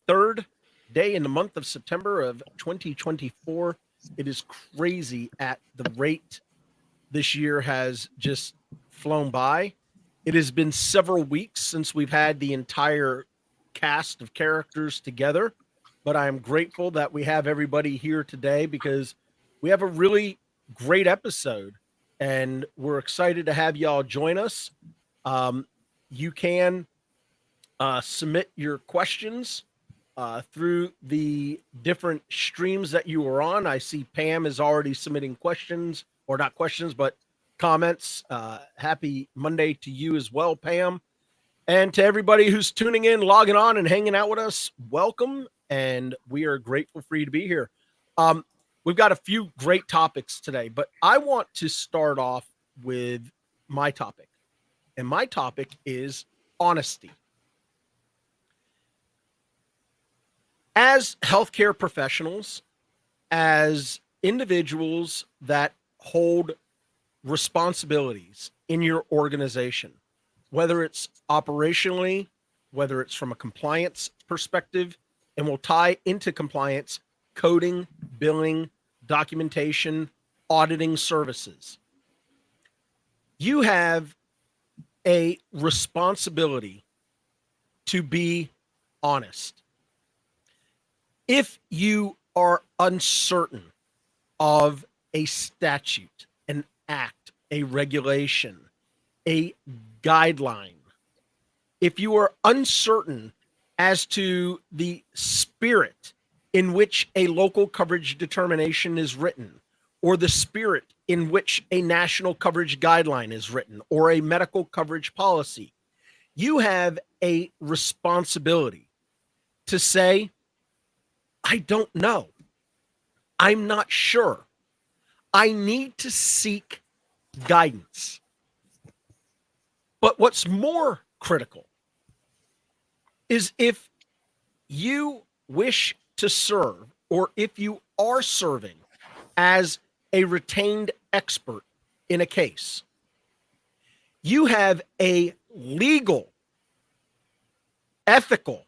third day in the month of September of 2024. It is crazy at the rate this year has just flown by. It has been several weeks since we've had the entire cast of characters together, but I am grateful that we have everybody here today because we have a really great episode and we're excited to have y'all join us. You can submit your questions through the different streams that you are on. I see Pam is already submitting questions, or not questions, but comments. Happy Monday to you as well, Pam. And to everybody who's tuning in, logging on, and hanging out with us, welcome. And we are grateful for you to be here. We've got a few great topics today, but I want to start off with my topic. And my topic is honesty. As healthcare professionals, as individuals that hold responsibilities in your organization, whether it's operationally, whether it's from a compliance perspective, and we'll tie into compliance, coding, billing, documentation, auditing services. You have a responsibility to be honest. If you are uncertain of a statute, an act, a regulation, a guideline, if you are uncertain as to the spirit in which a local coverage determination is written, or the spirit in which a national coverage guideline is written, or a medical coverage policy, you have a responsibility to say, I don't know. I'm not sure. I need to seek guidance. But what's more critical is if you wish to serve, or if you are serving as a retained expert in a case, you have a legal, ethical,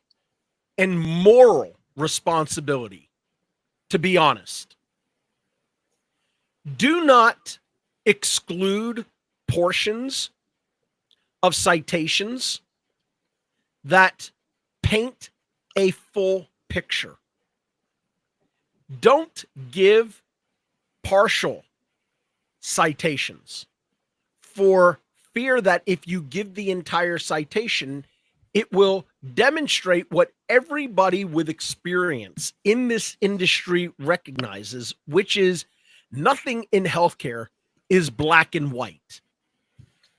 and moral responsibility to be honest. Do not exclude portions of citations that paint a full picture. Don't give partial citations for fear that if you give the entire citation, it will demonstrate what everybody with experience in this industry recognizes, which is nothing in healthcare is black and white.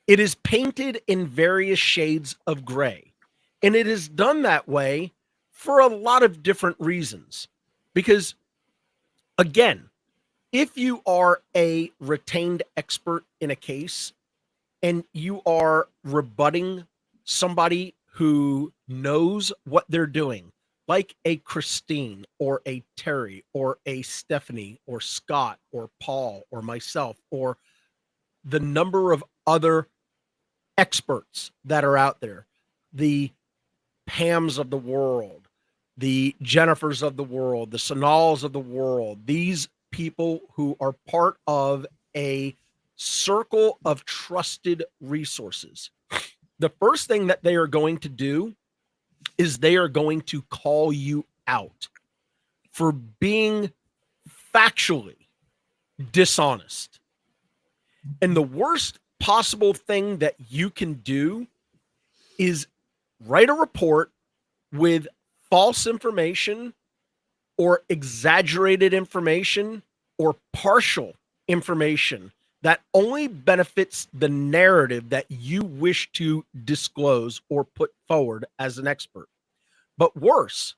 It is painted in various shades of gray. And it is done that way for a lot of different reasons. Because, again, if you are a retained expert in a case and you are rebutting somebody who knows what they're doing, like a Christine or a Terry or a Stephanie or Scott or Paul or myself or the number of other experts that are out there, the Pams of the world, the Jennifers of the world, the Sonals of the world, these people who are part of a circle of trusted resources. The first thing that they are going to do is they are going to call you out for being factually dishonest. And the worst possible thing that you can do is write a report with false information or exaggerated information or partial information that only benefits the narrative that you wish to disclose or put forward as an expert. But worse,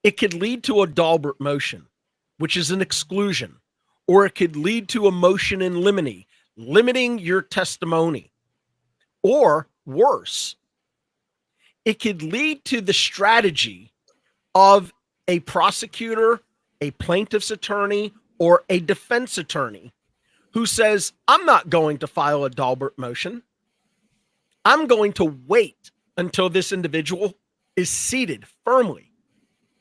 it could lead to a Daubert motion, which is an exclusion, or it could lead to a motion in limine, limiting your testimony. Or worse, it could lead to the strategy of a prosecutor, a plaintiff's attorney, or a defense attorney who says, I'm not going to file a Daubert motion. I'm going to wait until this individual is seated firmly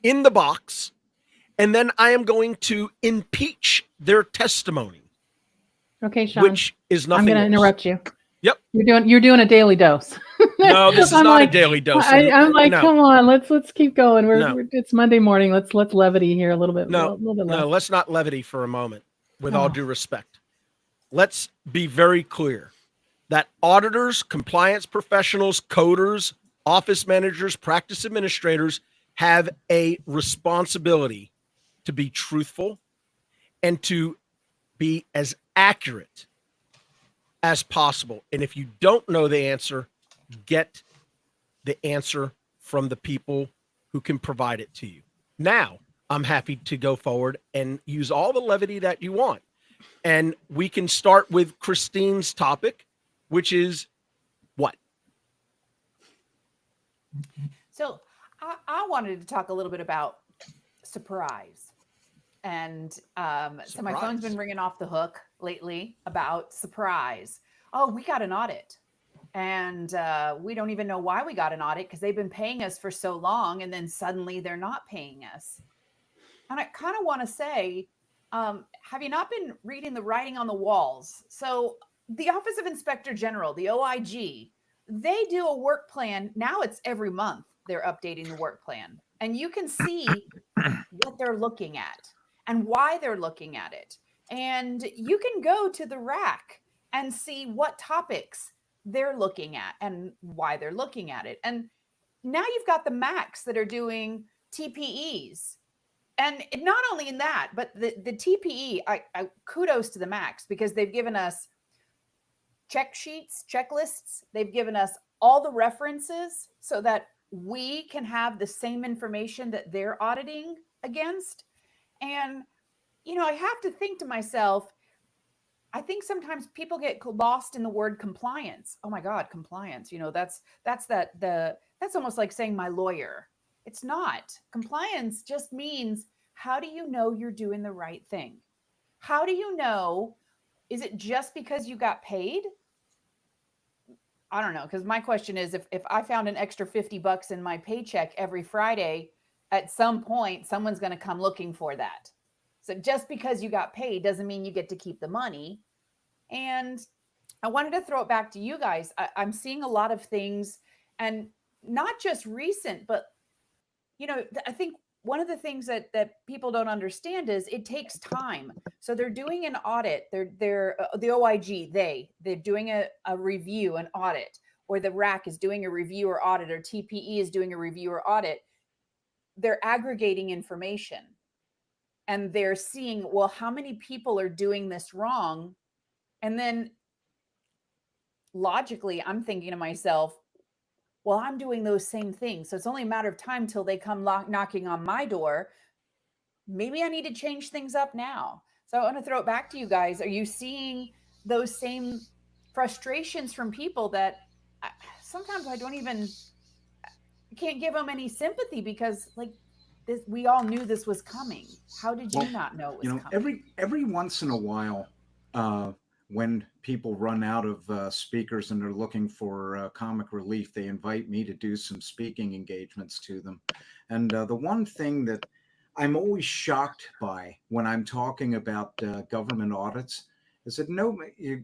in the box, and then I am going to impeach their testimony. Okay, Sean. Which is nothing. I'm going to interrupt you. Yep. You're doing a daily dose. No, this is not like, a daily dose. I'm like, no. Come on, let's keep going. No. It's Monday morning. Let's levity here a little bit. No, a little bit less. No, let's not levity for a moment. With all due respect, let's be very clear that auditors, compliance professionals, coders, office managers, practice administrators have a responsibility to be truthful and to be as accurate as possible. And if you don't know the answer, get the answer from the people who can provide it to you. Now, I'm happy to go forward and use all the levity that you want. And we can start with Christine's topic, which is what? So I wanted to talk a little bit about surprise. And so my phone's been ringing off the hook lately about surprise. Oh, we got an audit. And we don't even know why we got an audit because they've been paying us for so long. And then suddenly they're not paying us. And I kind of want to say, have you not been reading the writing on the walls? So the Office of Inspector General, the OIG, they do a work plan. Now it's every month they're updating the work plan. And you can see what they're looking at and why they're looking at it. And you can go to the rack and see what topics they're looking at and why they're looking at it. And now you've got the MACs that are doing TPEs. And not only in that, but the TPE, I kudos to the MACs because they've given us check sheets, checklists. They've given us all the references so that we can have the same information that they're auditing against. And, I have to think to myself, I think sometimes people get lost in the word compliance. Oh my God, compliance. That's almost like saying my lawyer. It's not. Compliance just means, how do you know you're doing the right thing? How do you know? Is it just because you got paid? I don't know. Because my question is, if I found an extra $50 in my paycheck every Friday, at some point, someone's going to come looking for that. So just because you got paid doesn't mean you get to keep the money. And I wanted to throw it back to you guys. I'm seeing a lot of things, and not just recent, but I think one of the things that people don't understand is it takes time. So they're doing an audit. They're the OIG. They're doing a review, an audit, or the RAC is doing a review or audit, or TPE is doing a review or audit. They're aggregating information, and they're seeing, well, how many people are doing this wrong, and then logically, I'm thinking to myself, well, I'm doing those same things. So it's only a matter of time till they come knocking on my door. Maybe I need to change things up now. So I want to throw it back to you guys. Are you seeing those same frustrations from people that sometimes I can't give them any sympathy because this, we all knew this was coming. How did you not know it was coming? Every once in a while, when people run out of speakers and they're looking for comic relief, they invite me to do some speaking engagements to them. And the one thing that I'm always shocked by when I'm talking about government audits is that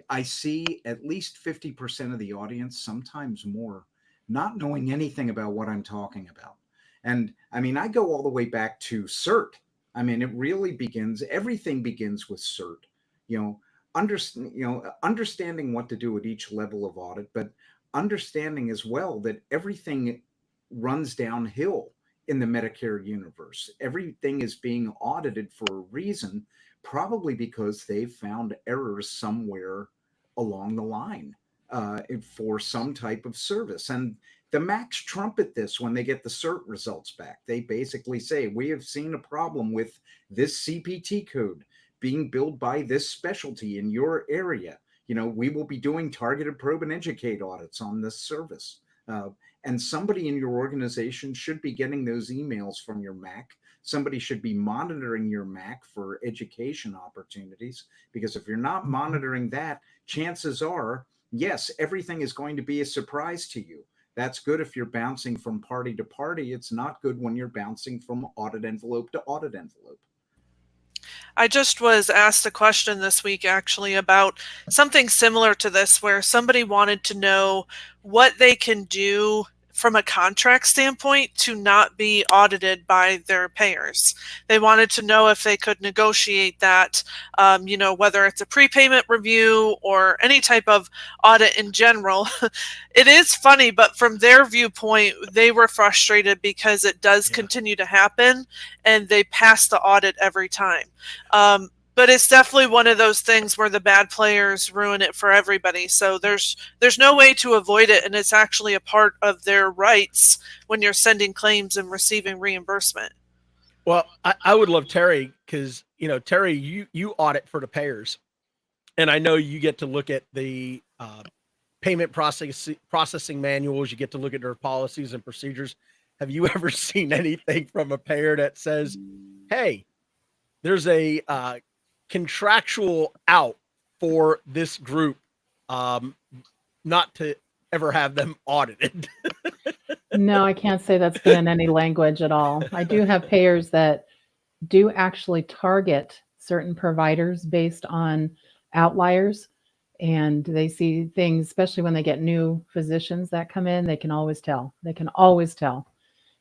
I see at least 50% of the audience, sometimes more, not knowing anything about what I'm talking about. And I mean, I go all the way back to CERT. I mean, everything begins with CERT, understanding what to do at each level of audit, but understanding as well that everything runs downhill in the Medicare universe. Everything is being audited for a reason, probably because they've found errors somewhere along the line for some type of service. And the MACs trumpet this when they get the CERT results back. They basically say, we have seen a problem with this CPT code being billed by this specialty in your area. We will be doing targeted probe and educate audits on this service. And somebody in your organization should be getting those emails from your MAC. Somebody should be monitoring your MAC for education opportunities, because if you're not monitoring that, chances are, yes, everything is going to be a surprise to you. That's good if you're bouncing from party to party. It's not good when you're bouncing from audit envelope to audit envelope. I just was asked a question this week actually about something similar to this, where somebody wanted to know what they can do from a contract standpoint to not be audited by their payers. They wanted to know if they could negotiate that, whether it's a prepayment review or any type of audit in general. It is funny, but from their viewpoint, they were frustrated because it does continue to happen and they pass the audit every time. But it's definitely one of those things where the bad players ruin it for everybody. So there's no way to avoid it, and it's actually a part of their rights when you're sending claims and receiving reimbursement. Well, I would love Terry, because Terry, you audit for the payers, and I know you get to look at the payment processing manuals. You get to look at their policies and procedures. Have you ever seen anything from a payer that says, "Hey, there's a contractual out for this group, not to ever have them audited"? No, I can't say that's been in any language at all. I do have payers that do actually target certain providers based on outliers, and they see things, especially when they get new physicians that come in, they can always tell. They can always tell.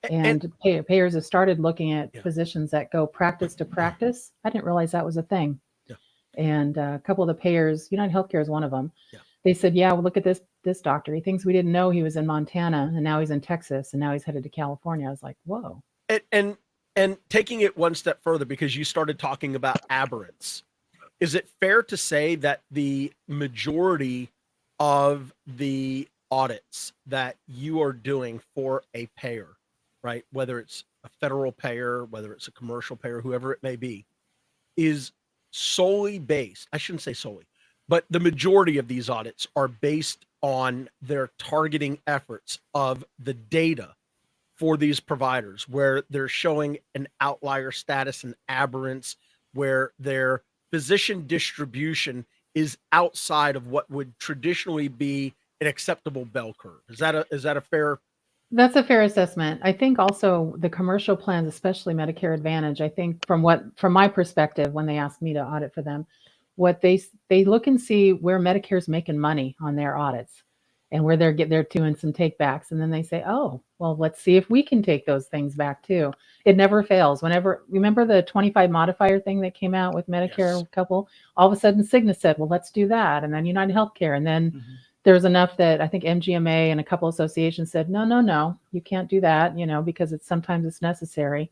And payers have started looking at physicians that go practice to practice. I didn't realize that was a thing. Yeah. And a couple of the payers, United Healthcare is one of them. Yeah. They said, "Yeah, well, look at this doctor. He thinks we didn't know he was in Montana, and now he's in Texas, and now he's headed to California." I was like, "Whoa." And taking it one step further, because you started talking about aberrants, is it fair to say that the majority of the audits that you are doing for a payer, right, whether it's a federal payer, whether it's a commercial payer, whoever it may be, is solely based, I shouldn't say solely, but the majority of these audits are based on their targeting efforts of the data for these providers, where they're showing an outlier status and aberrance, where their physician distribution is outside of what would traditionally be an acceptable bell curve? Is that a fair? That's a fair assessment. I think also the commercial plans, especially Medicare Advantage, I think from my perspective, when they ask me to audit for them, what they look and see where Medicare's making money on their audits and where they're doing some take backs. And then they say, "Oh, well, let's see if we can take those things back too." It never fails. Remember the 25 modifier thing that came out with Medicare Yes. couple? All of a sudden Cigna said, "Well, let's do that." And then United Healthcare. And then there was enough that I think MGMA and a couple associations said, no, you can't do that, because sometimes it's necessary.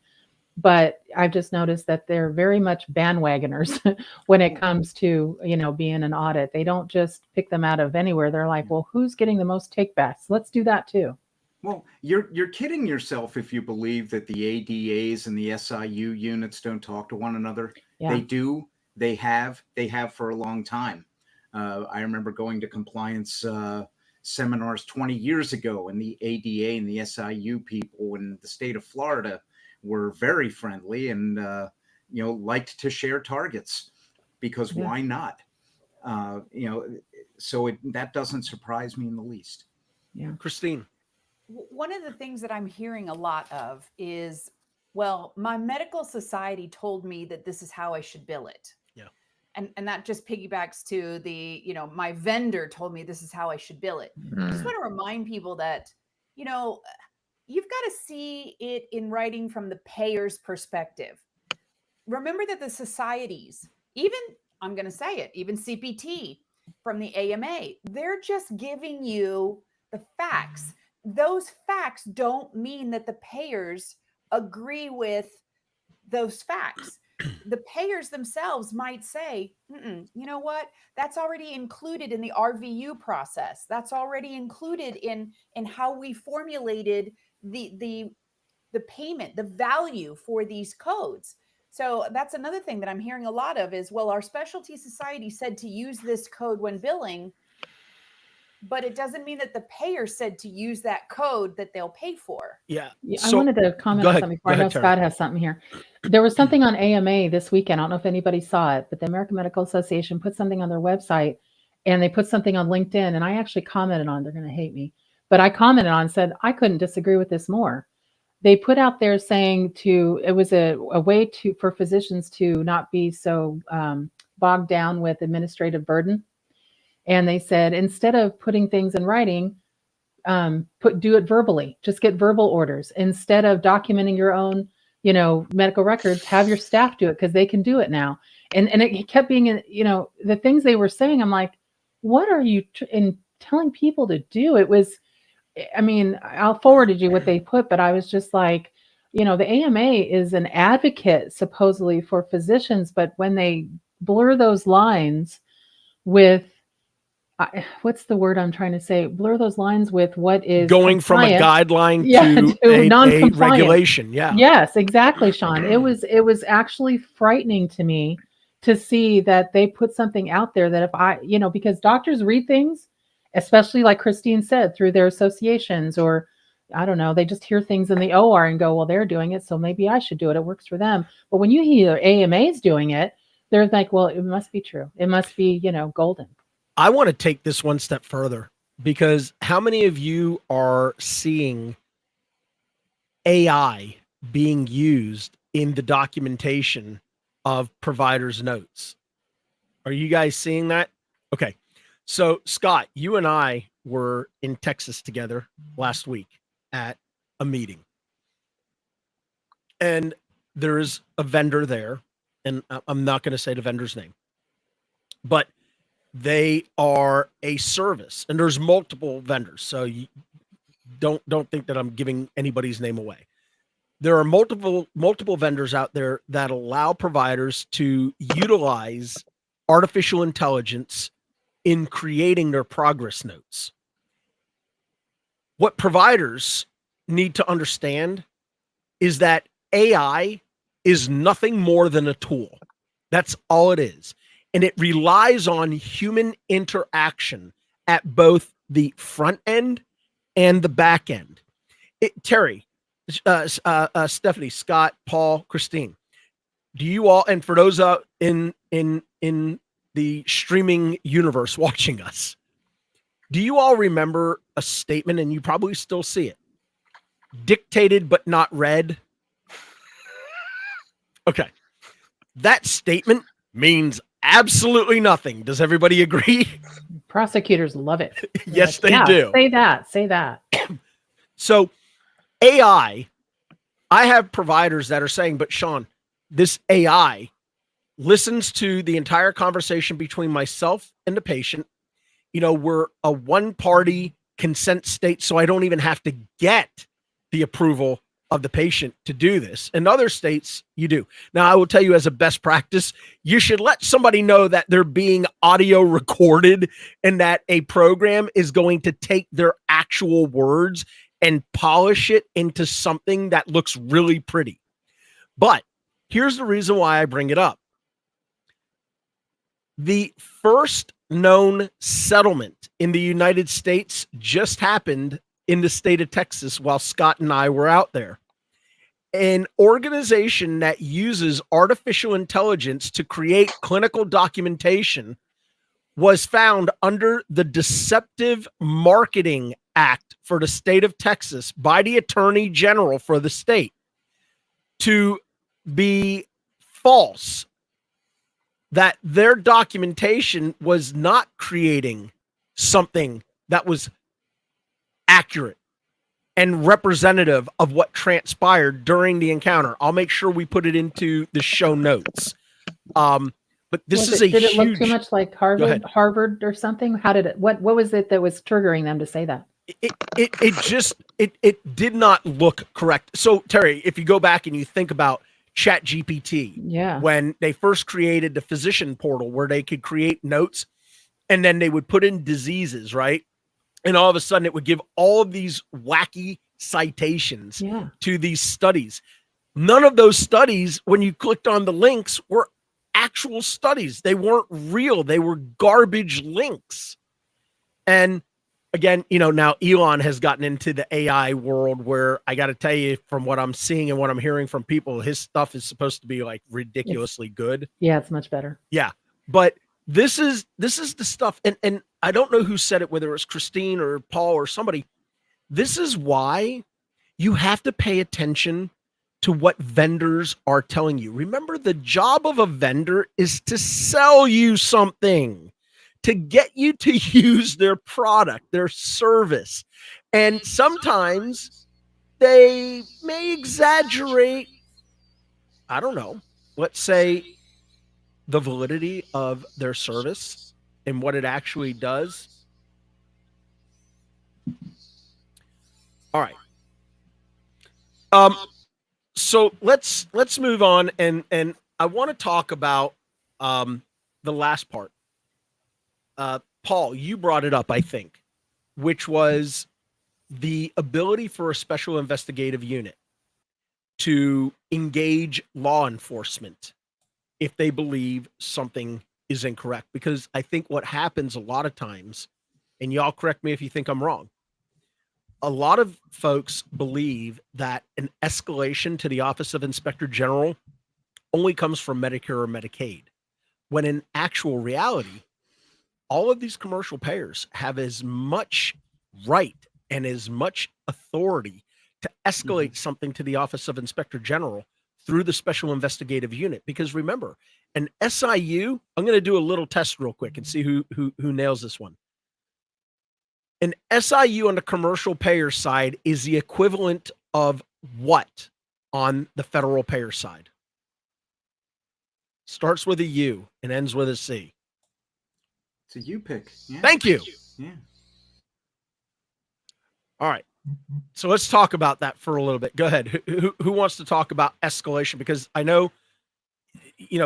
But I've just noticed that they're very much bandwagoners when it comes to, being an audit. They don't just pick them out of anywhere. They're like, "Well, who's getting the most takebacks? Let's do that too." Well, you're kidding yourself if you believe that the ADAs and the SIU units don't talk to one another. Yeah. They do. They have for a long time. I remember going to compliance seminars 20 years ago, and the ADA and the SIU people in the state of Florida were very friendly and liked to share targets, because why not? So that doesn't surprise me in the least. Yeah. Christine. One of the things that I'm hearing a lot of is, well, my medical society told me that this is how I should bill it. Yeah. And that just piggybacks to the, my vendor told me this is how I should bill it. I just want to remind people that, you've got to see it in writing from the payer's perspective. Remember that the societies, even, I'm going to say it, even CPT from the AMA, they're just giving you the facts. Those facts don't mean that the payers agree with those facts. The payers themselves might say, "You know what? That's already included in the RVU process. That's already included in how we formulated the payment, the value for these codes." So that's another thing that I'm hearing a lot of is, well, our specialty society said to use this code when billing, but it doesn't mean that the payer said to use that code that they'll pay for. Yeah. I wanted to comment on something before. I know Scott has something here. There was something on AMA this weekend. I don't know if anybody saw it, but the American Medical Association put something on their website, and they put something on LinkedIn, and I actually commented on it. They're going to hate me. But I commented on and said, I couldn't disagree with this more. They put out there saying it was a way for physicians to not be so bogged down with administrative burden. And they said, instead of putting things in writing, do it verbally. Just get verbal orders instead of documenting your own, medical records. Have your staff do it because they can do it now. And it kept being, the things they were saying. I'm like, what are you telling people to do? It was, I mean, I'll forwarded you what they put, but I was just like, the AMA is an advocate supposedly for physicians, but when they blur those lines with what's the word I'm trying to say? Blur those lines with what is going from a guideline to a regulation. Yeah. Yes, exactly, Sean. It was actually frightening to me to see that they put something out there that if because doctors read things, especially like Christine said, through their associations, or I don't know, they just hear things in the OR and go, well, they're doing it, so maybe I should do it. It works for them. But when you hear AMA's doing it, they're like, well, it must be true. It must be, golden. I want to take this one step further, because how many of you are seeing AI being used in the documentation of providers' notes? Are you guys seeing that? Okay. So Scott, you and I were in Texas together last week at a meeting, and there's a vendor there, and I'm not going to say the vendor's name, but they are a service, and there's multiple vendors. So you don't think that I'm giving anybody's name away. There are multiple vendors out there that allow providers to utilize artificial intelligence in creating their progress notes. What providers need to understand is that AI is nothing more than a tool. That's all it is. And it relies on human interaction at both the front end and the back end. Terry, Stephanie, Scott, Paul, Christine, do you all, and for those in the streaming universe watching us, do you all remember a statement, and you probably still see it, dictated but not read? Okay. That statement means absolutely nothing. Does everybody agree? Prosecutors love it. Yes, they do. Say that. So AI, I have providers that are saying, but Sean, this AI listens to the entire conversation between myself and the patient. We're a one-party consent state, so I don't even have to get the approval of the patient to do this. In other states, you do. Now, I will tell you, as a best practice, you should let somebody know that they're being audio recorded and that a program is going to take their actual words and polish it into something that looks really pretty. But here's the reason why I bring it up. The first known settlement in the United States just happened in the state of Texas while Scott and I were out there. An organization that uses artificial intelligence to create clinical documentation was found under the Deceptive Marketing Act for the state of Texas by the Attorney General for the state to be false, that their documentation was not creating something that was accurate and representative of what transpired during the encounter. I'll make sure we put it into the show notes. But this is did it look too much like Harvard or something? How did it, what was it that was triggering them to say that? It did not look correct. So Terry, if you go back and you think about ChatGPT, when they first created the physician portal where they could create notes and then they would put in diseases, right? And all of a sudden it would give all of these wacky citations to these studies. None of those studies, when you clicked on the links, were actual studies. They weren't real. They were garbage links. And again, now Elon has gotten into the AI world where I got to tell you, from what I'm seeing and what I'm hearing from people, his stuff is supposed to be like ridiculously good. Yeah, it's much better. Yeah. But this is the stuff. And I don't know who said it, whether it was Christine or Paul or somebody. This is why you have to pay attention to what vendors are telling you. Remember, the job of a vendor is to sell you something, to get you to use their product, their service. And sometimes they may exaggerate, I don't know, let's say the validity of their service and what it actually does. All right. So let's move on, and I want to talk about the last part. Paul, you brought it up, I think, which was the ability for a special investigative unit to engage law enforcement if they believe something is incorrect. Because I think what happens a lot of times, and y'all correct me if you think I'm wrong, a lot of folks believe that an escalation to the Office of Inspector General only comes from Medicare or Medicaid, when in actual reality, all of these commercial payers have as much right and as much authority to escalate something to the Office of Inspector General through the Special Investigative Unit. Because remember, an SIU, I'm going to do a little test real quick and see who nails this one. An SIU on the commercial payer side is the equivalent of what on the federal payer side? Starts with a U and ends with a C. It's a U pick. Yeah. Thank you. Yeah. All right. So let's talk about that for a little bit. Go ahead. Who wants to talk about escalation? Because I know,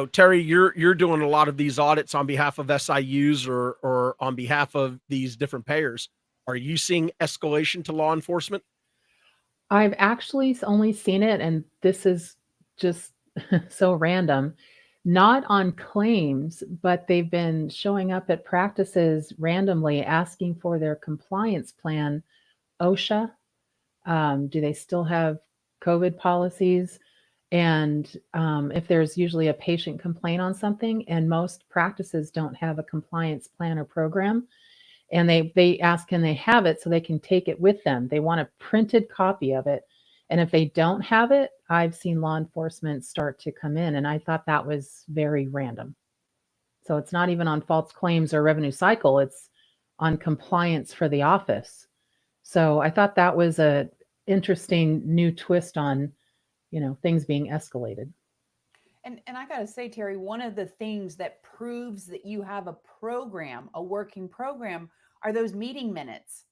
Terry, you're doing a lot of these audits on behalf of SIUs or on behalf of these different payers. Are you seeing escalation to law enforcement? I've actually only seen it, and this is just so random, not on claims, but they've been showing up at practices randomly asking for their compliance plan. OSHA, do they still have COVID policies? And if there's usually a patient complaint on something, and most practices don't have a compliance plan or program, and they ask, can they have it so they can take it with them? They want a printed copy of it. And if they don't have it, I've seen law enforcement start to come in, and I thought that was very random. So it's not even on false claims or revenue cycle, it's on compliance for the office. So I thought that was a interesting new twist on, things being escalated. And I got to say, Terry, one of the things that proves that you have a program, a working program, are those meeting minutes.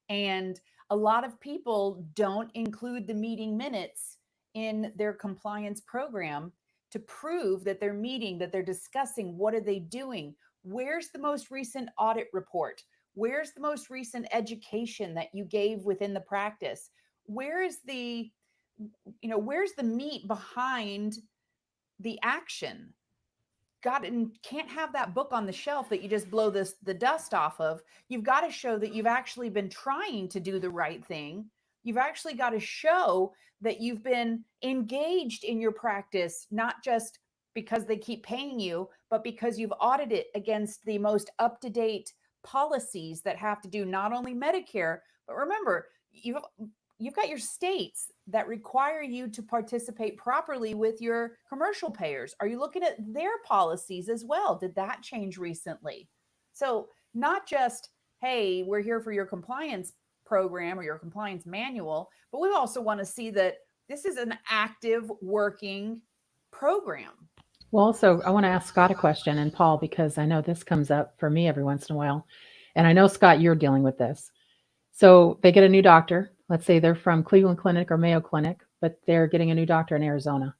And a lot of people don't include the meeting minutes in their compliance program to prove that they're meeting, that they're discussing, what are they doing? Where's the most recent audit report? Where's the most recent education that you gave within the practice? Where's the meat behind the action? God, and can't have that book on the shelf that you just blow the dust off of. You've got to show that you've actually been trying to do the right thing. You've actually got to show that you've been engaged in your practice, not just because they keep paying you, but because you've audited it against the most up-to-date policies that have to do not only Medicare, but remember, you've got your states that require you to participate properly with your commercial payers. Are you looking at their policies as well? Did that change recently? So not just, hey, we're here for your compliance program or your compliance manual, but we also want to see that this is an active working program. Well, also, I want to ask Scott a question, and Paul, because I know this comes up for me every once in a while. And I know, Scott, you're dealing with this. So they get a new doctor. Let's say they're from Cleveland Clinic or Mayo Clinic, but they're getting a new doctor in Arizona.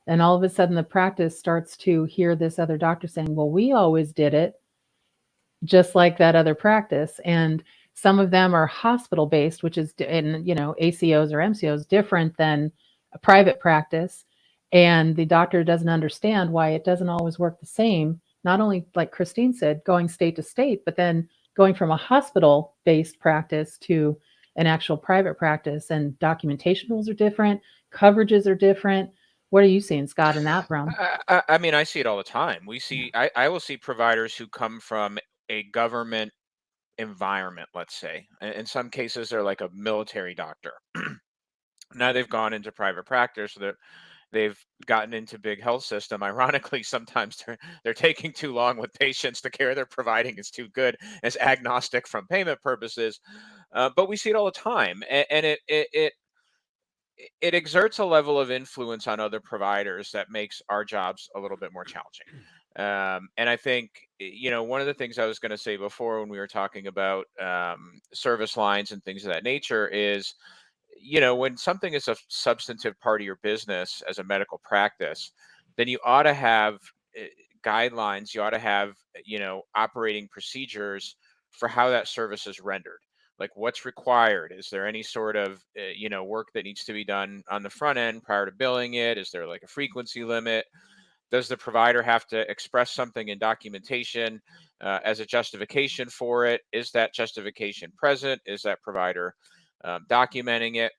And all of a sudden, the practice starts to hear this other doctor saying, well, we always did it just like that other practice. And some of them are hospital-based, which is, ACOs or MCOs, different than a private practice. And the doctor doesn't understand why it doesn't always work the same. Not only, like Christine said, going state to state, but then going from a hospital-based practice to an actual private practice, and documentation rules are different, coverages are different. What are you seeing, Scott, in that realm? I mean, I see it all the time. I will see providers who come from a government environment, let's say. In some cases, they're like a military doctor. Now they've gone into private practice, so they've gotten into big health system. Ironically, sometimes they're taking too long with patients. The care they're providing is too good. It's agnostic from payment purposes, but we see it all the time, and it exerts a level of influence on other providers that makes our jobs a little bit more challenging. And I think, one of the things I was going to say before when we were talking about service lines and things of that nature is, when something is a substantive part of your business as a medical practice, then you ought to have guidelines, you ought to have, operating procedures for how that service is rendered. Like what's required? Is there any sort of, work that needs to be done on the front end prior to billing it? Is there like a frequency limit? Does the provider have to express something in documentation as a justification for it? Is that justification present? Is that provider documenting it?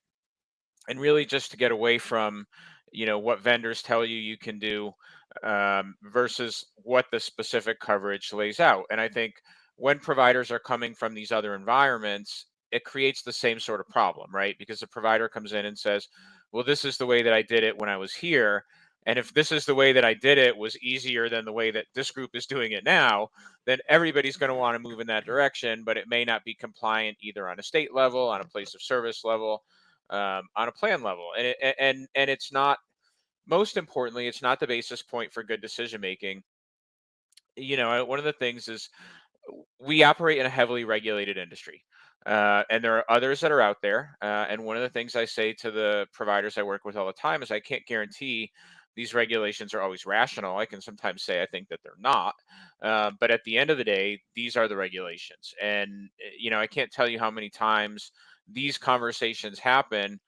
And really just to get away from, what vendors tell you you can do versus what the specific coverage lays out. And I think when providers are coming from these other environments, it creates the same sort of problem, right? Because the provider comes in and says, well, this is the way that I did it when I was here. And if this is the way that I did it was easier than the way that this group is doing it now, then everybody's going to want to move in that direction, but it may not be compliant either on a state level, on a place of service level, on a plan level. And it's not, most importantly, it's not the basis point for good decision making. One of the things is we operate in a heavily regulated industry. And there are others that are out there. And one of the things I say to the providers I work with all the time is I can't guarantee these regulations are always rational. I can sometimes say I think that they're not. But at the end of the day, these are the regulations. And, I can't tell you how many times these conversations happen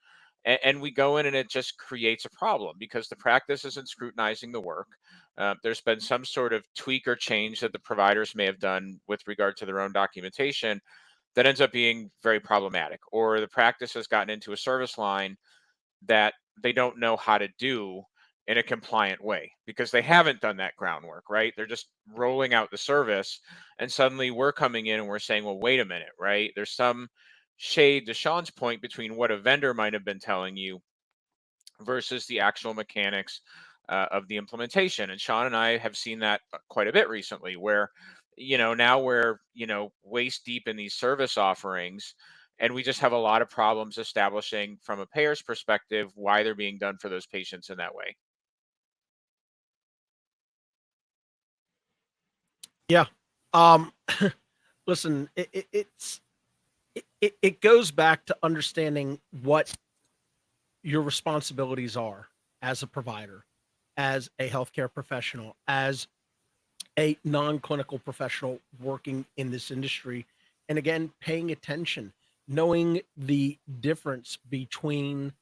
and we go in and it just creates a problem because the practice isn't scrutinizing the work. There's been some sort of tweak or change that the providers may have done with regard to their own documentation that ends up being very problematic, or the practice has gotten into a service line that they don't know how to do in a compliant way because they haven't done that groundwork, right? They're just rolling out the service and suddenly we're coming in and we're saying, well, wait a minute, right? There's some shade to Sean's point between what a vendor might have been telling you versus the actual mechanics of the implementation. And Sean and I have seen that quite a bit recently where, now we're, waist deep in these service offerings and we just have a lot of problems establishing from a payer's perspective why they're being done for those patients in that way. Yeah. Listen, it goes back to understanding what your responsibilities are as a provider, as a healthcare professional, as a non-clinical professional working in this industry. And again, paying attention, knowing the difference between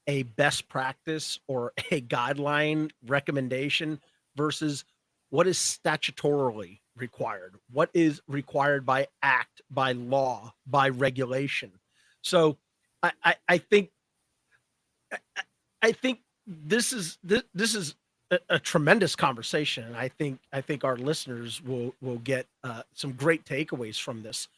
a best practice or a guideline recommendation versus what is statutorily required, what is required by act, by law, by regulation. So I think this is a tremendous conversation, and I think our listeners will get some great takeaways from this.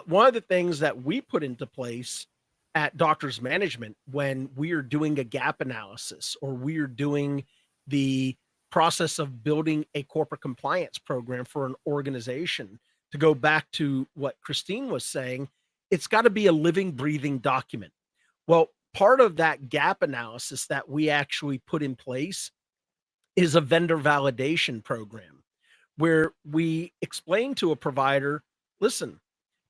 One of the things that we put into place at Doctors Management when we are doing a gap analysis or we are doing the process of building a corporate compliance program for an organization, to go back to what Christine was saying, it's got to be a living, breathing document. Well, part of that gap analysis that we actually put in place is a vendor validation program where we explain to a provider, listen,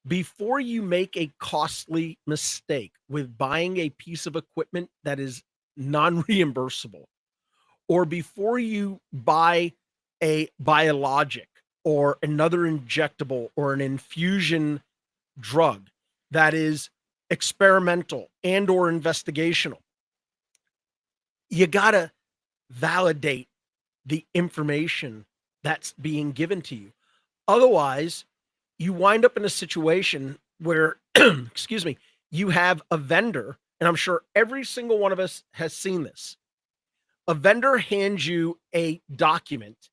before you make a costly mistake with buying a piece of equipment that is non-reimbursable, or before you buy a biologic or another injectable or an infusion drug that is experimental and or investigational, you got to validate the information that's being given to you. Otherwise, you wind up in a situation where, excuse me, you have a vendor, and I'm sure every single one of us has seen this. A vendor hands you a document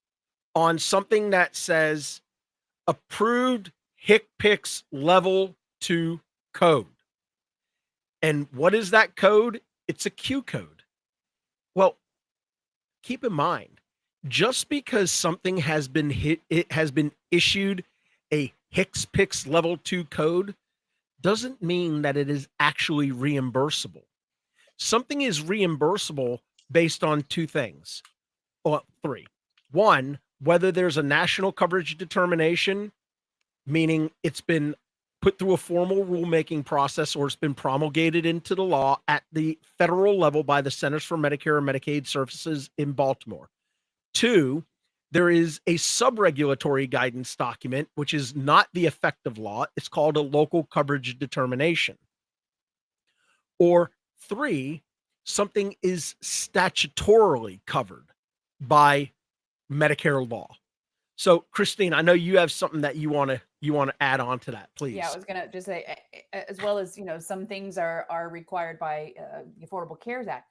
on something that says approved HCPCS level 2 code. And what is that code? It's a Q code. Well, keep in mind, just because something has been issued a HCPCS level 2 code doesn't mean that it is actually reimbursable. Something is reimbursable based on two things, or three. One, whether there's a national coverage determination, meaning it's been put through a formal rulemaking process or it's been promulgated into the law at the federal level by the Centers for Medicare and Medicaid Services in Baltimore. Two, there is a sub-regulatory guidance document, which is not the effective law. It's called a local coverage determination. Or three, something is statutorily covered by Medicare law. So, Christine, I know you have something that you want to add on to that, please. Yeah, I was gonna just say, as well as some things are required by the Affordable Cares Act.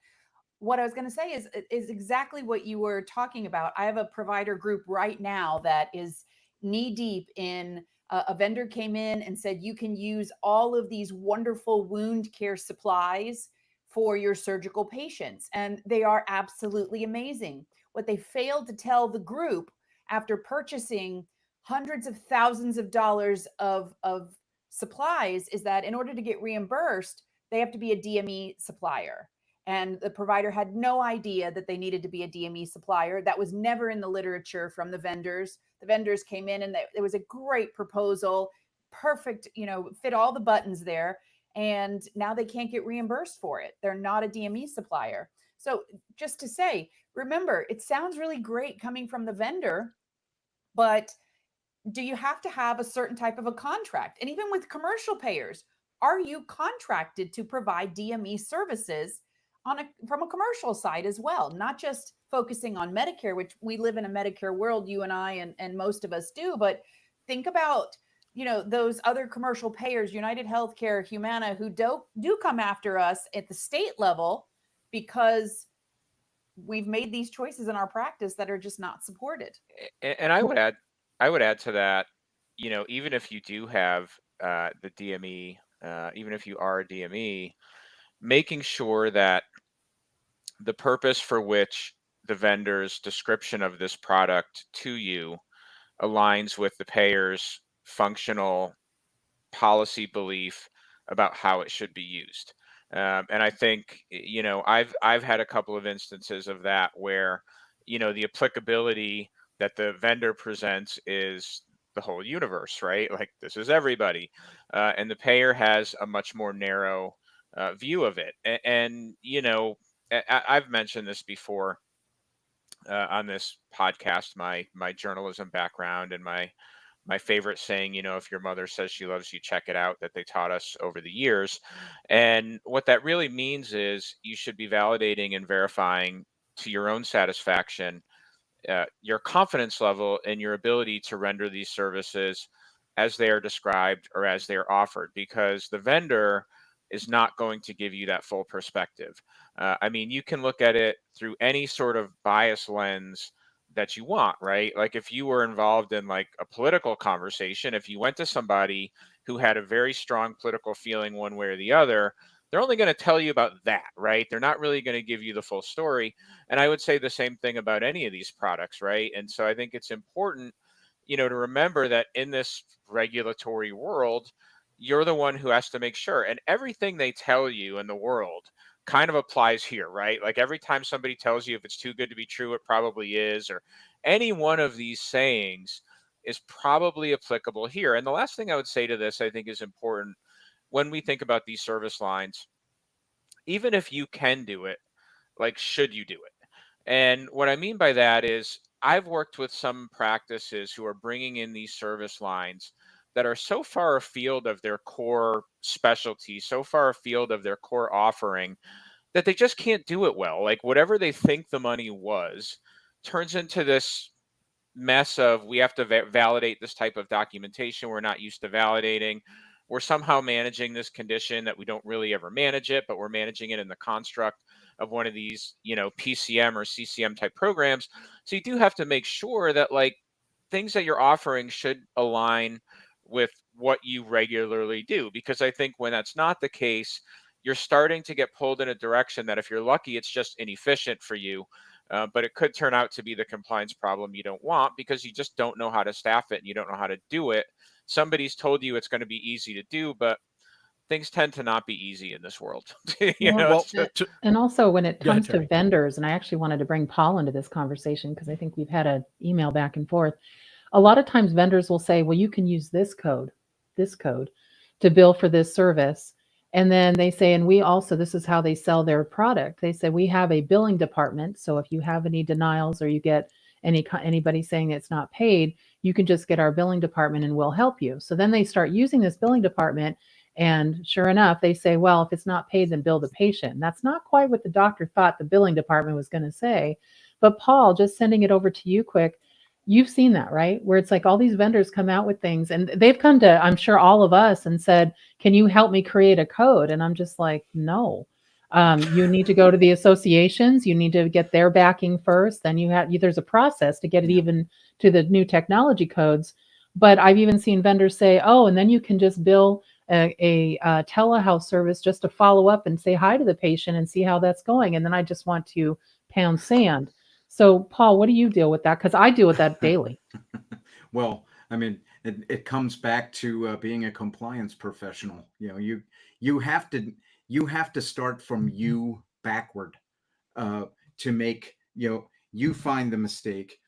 What I was going to say is exactly what you were talking about. I have a provider group right now that is knee deep in a vendor came in and said, you can use all of these wonderful wound care supplies for your surgical patients. And they are absolutely amazing. What they failed to tell the group after purchasing hundreds of thousands of dollars of supplies is that in order to get reimbursed, they have to be a DME supplier. And the provider had no idea that they needed to be a DME supplier. That was never in the literature from the vendors. The vendors came in and it was a great proposal, perfect, fit all the buttons there. And now they can't get reimbursed for it. They're not a DME supplier. So just to say, remember, it sounds really great coming from the vendor, but do you have to have a certain type of a contract? And even with commercial payers, are you contracted to provide DME services from a commercial side as well, not just focusing on Medicare, which we live in a Medicare world, you and I, and most of us do, but think about, those other commercial payers, United Healthcare, Humana, who do come after us at the state level because we've made these choices in our practice that are just not supported. And I would add to that, even if you do have the DME, even if you are a DME, making sure that the purpose for which the vendor's description of this product to you aligns with the payer's functional policy belief about how it should be used. And I think, I've had a couple of instances of that where, the applicability that the vendor presents is the whole universe, right? Like this is everybody. And the payer has a much more narrow view of it. And I've mentioned this before on this podcast, my journalism background and my favorite saying, if your mother says she loves you, check it out, that they taught us over the years. And what that really means is you should be validating and verifying to your own satisfaction your confidence level and your ability to render these services as they are described or as they are offered, because the vendor is not going to give you that full perspective. You can look at it through any sort of bias lens that you want, right? Like if you were involved in like a political conversation, if you went to somebody who had a very strong political feeling one way or the other, they're only going to tell you about that, right? They're not really going to give you the full story. And I would say the same thing about any of these products, right? And so I think it's important, to remember that in this regulatory world, you're the one who has to make sure. And everything they tell you in the world kind of applies here, right? Like every time somebody tells you if it's too good to be true, it probably is, or any one of these sayings is probably applicable here. And the last thing I would say to this, I think is important when we think about these service lines, even if you can do it, like, should you do it? And what I mean by that is I've worked with some practices who are bringing in these service lines that are so far afield of their core specialty, so far afield of their core offering, that they just can't do it well. Like whatever they think the money was turns into this mess of we have to validate this type of documentation we're not used to validating. We're somehow managing this condition that we don't really ever manage it, but we're managing it in the construct of one of these, PCM or CCM type programs. So you do have to make sure that like things that you're offering should align with what you regularly do. Because I think when that's not the case, you're starting to get pulled in a direction that if you're lucky, it's just inefficient for you. But it could turn out to be the compliance problem you don't want because you just don't know how to staff it and you don't know how to do it. Somebody's told you it's going to be easy to do, but things tend to not be easy in this world. And also when it Go ahead, comes to Terry. vendors, and I actually wanted to bring Paul into this conversation because I think we've had an email back and forth. A lot of times vendors will say, well, you can use this code to bill for this service. And then they say, and we also, this is how they sell their product. They say, we have a billing department. So if you have any denials or you get anybody saying it's not paid, you can just get our billing department and we'll help you. So then they start using this billing department. And sure enough, they say, well, if it's not paid, then bill the patient. And that's not quite what the doctor thought the billing department was going to say. But Paul, just sending it over to you quick, you've seen that, right? Where it's like all these vendors come out with things and they've come to, I'm sure, all of us and said, can you help me create a code? And I'm just like, no. You need to go to the associations. You need to get their backing first. Then there's a process to get it even to the new technology codes. But I've even seen vendors say, oh, and then you can just bill a telehealth service just to follow up and say hi to the patient and see how that's going. And then I just want to pound sand. So, Paul, what do you deal with that? Because I deal with that daily. Well, I mean, it comes back to being a compliance professional. You have to start from you backward to make, you find the mistake,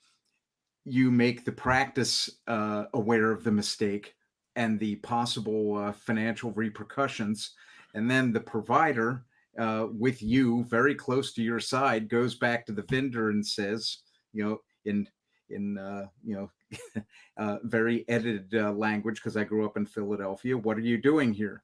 you make the practice aware of the mistake and the possible financial repercussions, and then the provider with you very close to your side goes back to the vendor and says, in very edited language, because I grew up in Philadelphia, what are you doing here?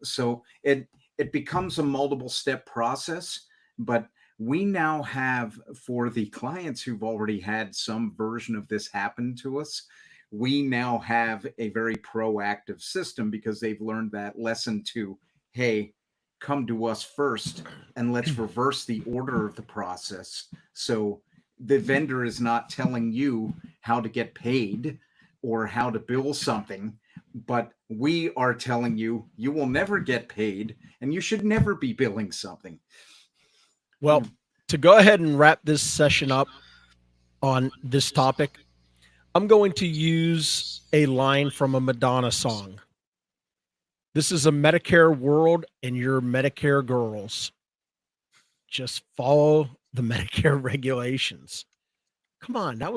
So it becomes a multiple step process. But we now have, for the clients who've already had some version of this happen to us, we now have a very proactive system because they've learned that lesson to, hey, come to us first and let's reverse the order of the process. So the vendor is not telling you how to get paid or how to bill something, but we are telling you, you will never get paid and you should never be billing something. Well, to go ahead and wrap this session up on this topic, I'm going to use a line from a Madonna song. This is a Medicare world and you're Medicare girls. Just follow the Medicare regulations. Come on, that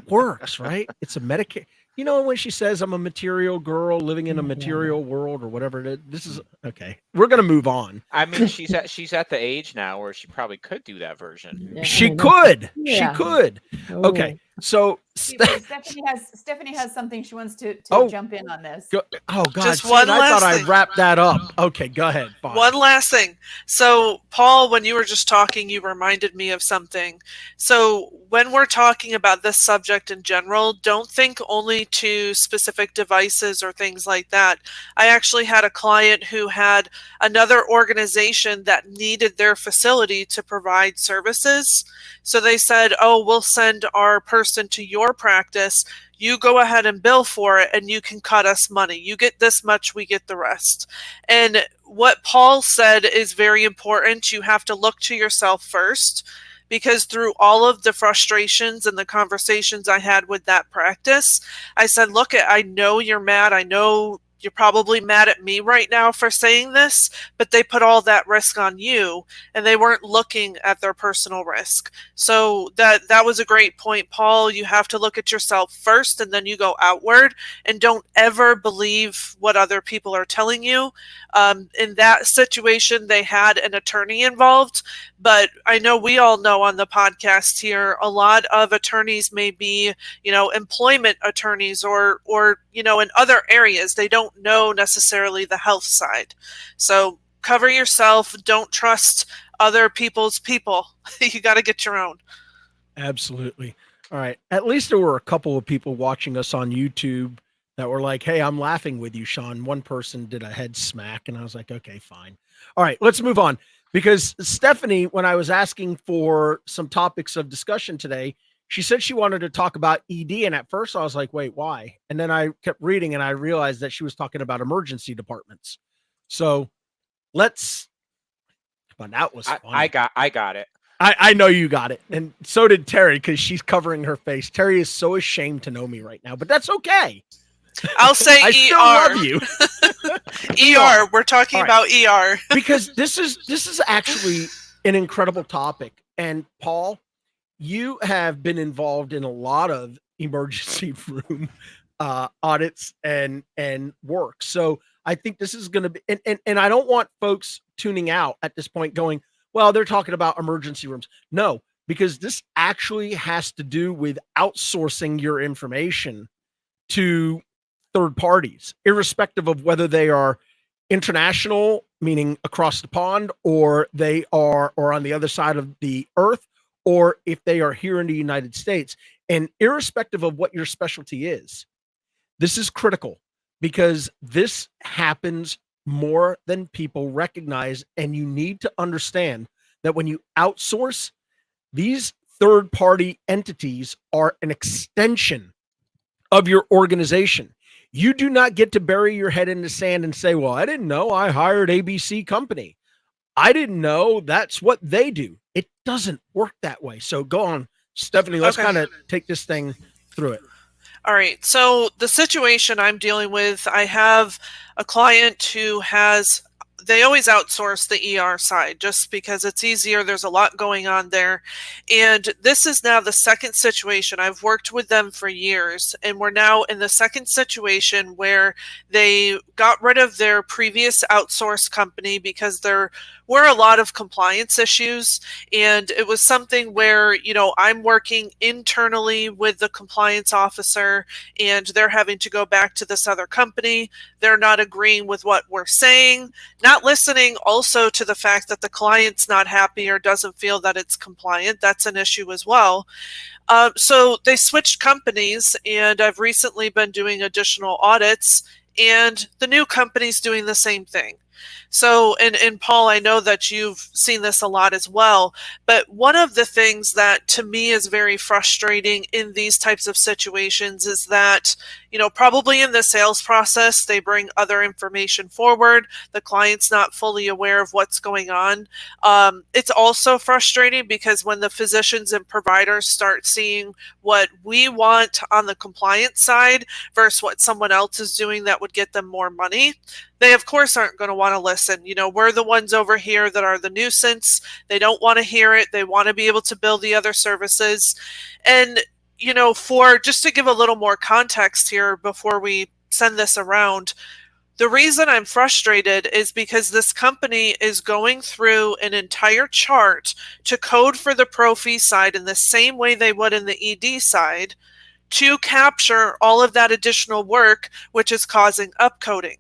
works, right? It's a Medicare. When she says I'm a material girl living in a material world or whatever it is, this is okay. We're going to move on. I mean, she's at the age now where she probably could do that version. Yeah, She could. Yeah. She could. Okay. So Stephanie has something she wants to jump in on this. Oh God! Just see, one I last thought I thing. wrapped that up. Okay, go ahead. Fine. One last thing. So, Paul, when you were just talking, you reminded me of something. So, when we're talking about this subject in general, don't think only to specific devices or things like that. I actually had a client who had another organization that needed their facility to provide services. So they said, oh, we'll send our person to your practice. You go ahead and bill for it and you can cut us money. You get this much, we get the rest. And what Paul said is very important. You have to look to yourself first, because through all of the frustrations and the conversations I had with that practice, I said, look, I know you're mad. I know you're probably mad at me right now for saying this, but they put all that risk on you and they weren't looking at their personal risk. So that was a great point, Paul. You have to look at yourself first and then you go outward, and don't ever believe what other people are telling you. In that situation, they had an attorney involved, but I know we all know on the podcast here, a lot of attorneys may be, employment attorneys or, in other areas. They don't know necessarily the health side. So cover yourself. Don't trust other people's people. You got to get your own. Absolutely. All right. At least there were a couple of people watching us on YouTube that were like, hey, I'm laughing with you, Sean. One person did a head smack, and I was like, okay, fine. All right, let's move on. Because Stephanie, when I was asking for some topics of discussion today, she said she wanted to talk about ED. And at first I was like, wait, why? And then I kept reading and I realized that she was talking about emergency departments. So let's, but that was funny. I got it. I know you got it. And so did Terry, because she's covering her face. Terry is so ashamed to know me right now, but that's okay. I'll say I ER. still love you. ER. We're talking All right. about ER. Because this is actually an incredible topic. And Paul, you have been involved in a lot of emergency room audits and work. So I think this is going to be, and I don't want folks tuning out at this point going, well, they're talking about emergency rooms. No, because this actually has to do with outsourcing your information to third parties, irrespective of whether they are international, meaning across the pond, or they are or on the other side of the earth, or if they are here in the United States. And irrespective of what your specialty is, this is critical, because this happens more than people recognize. And you need to understand that when you outsource, these third-party entities are an extension of your organization. You do not get to bury your head in the sand and say, well, I didn't know I hired ABC company. I didn't know that's what they do. It doesn't work that way. So go on, Stephanie, let's kind of take this thing through it. All right. So the situation I'm dealing with, I have a client who they always outsource the ER side just because it's easier. There's a lot going on there. And this is now the second situation. I've worked with them for years, and we're now in the second situation where they got rid of their previous outsourced company because there were a lot of compliance issues. And it was something where, I'm working internally with the compliance officer and they're having to go back to this other company. They're not agreeing with what we're saying, not listening also to the fact that the client's not happy or doesn't feel that it's compliant. That's an issue as well. So they switched companies, and I've recently been doing additional audits, and the new company's doing the same thing. So, and Paul, I know that you've seen this a lot as well, but one of the things that to me is very frustrating in these types of situations is that, probably in the sales process, they bring other information forward. The client's not fully aware of what's going on. It's also frustrating because when the physicians and providers start seeing what we want on the compliance side versus what someone else is doing that would get them more money, they of course aren't going to want to listen. We're the ones over here that are the nuisance. They don't want to hear it. They want to be able to bill the other services. And, for just to give a little more context here before we send this around, the reason I'm frustrated is because this company is going through an entire chart to code for the pro fee side in the same way they would in the ED side to capture all of that additional work, which is causing upcoding.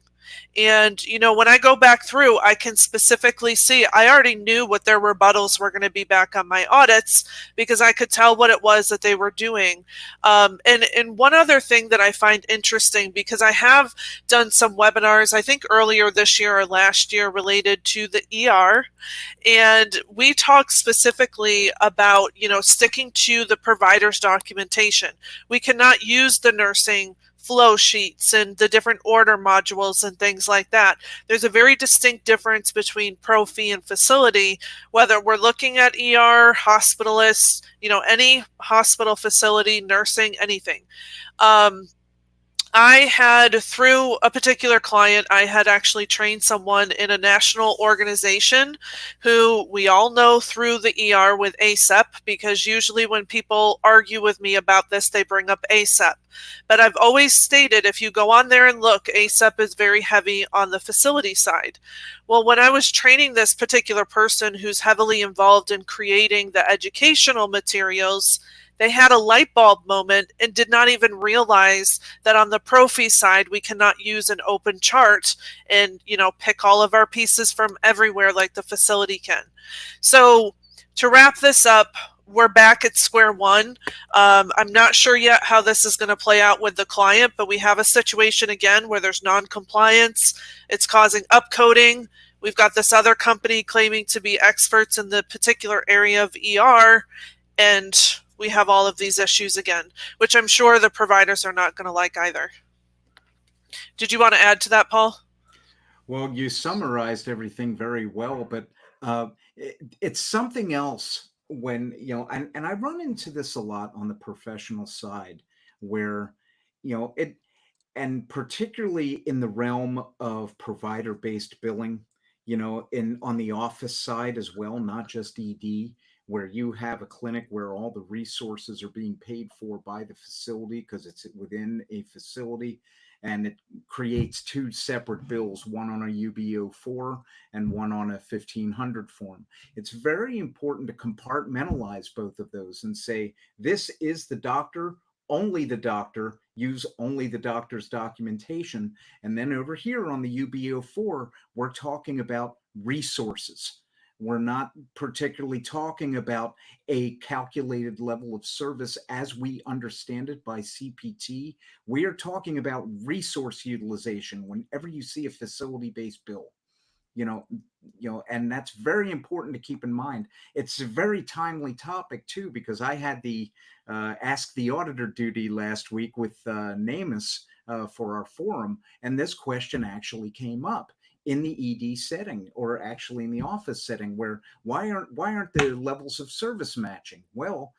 And, when I go back through, I can specifically see, I already knew what their rebuttals were going to be back on my audits because I could tell what it was that they were doing. And one other thing that I find interesting, because I have done some webinars, I think earlier this year or last year, related to the ER. And we talked specifically about, sticking to the provider's documentation. We cannot use the nursing flow sheets and the different order modules and things like that. There's a very distinct difference between pro fee and facility, whether we're looking at ER, hospitalists, any hospital facility, nursing, anything. I had, through a particular client, I had actually trained someone in a national organization who we all know through the ER with ACEP, because usually when people argue with me about this, they bring up ACEP. But I've always stated, if you go on there and look, ACEP is very heavy on the facility side. Well, when I was training this particular person who's heavily involved in creating the educational materials, they had a light bulb moment and did not even realize that on the pro fee side, we cannot use an open chart and, pick all of our pieces from everywhere like the facility can. So to wrap this up, we're back at square one. I'm not sure yet how this is going to play out with the client, but we have a situation again where there's non-compliance. It's causing upcoding. We've got this other company claiming to be experts in the particular area of ER, and we have all of these issues again, which I'm sure the providers are not going to like either. Did you want to add to that, Paul? Well, you summarized everything very well, but it's something else when, and I run into this a lot on the professional side where, and particularly in the realm of provider-based billing, on the office side as well, not just ED, where you have a clinic where all the resources are being paid for by the facility because it's within a facility, and it creates two separate bills, one on a UB04 and one on a 1500 form. It's very important to compartmentalize both of those and say, this is the doctor, only the doctor, use only the doctor's documentation. And then over here on the UB04, we're talking about resources. We're not particularly talking about a calculated level of service as we understand it by CPT. We are talking about resource utilization whenever you see a facility-based bill. And that's very important to keep in mind. It's a very timely topic too, because I had the Ask the Auditor duty last week with NamUs for our forum, and this question actually came up in the ED setting, or actually in the office setting, where why aren't the levels of service matching? Well,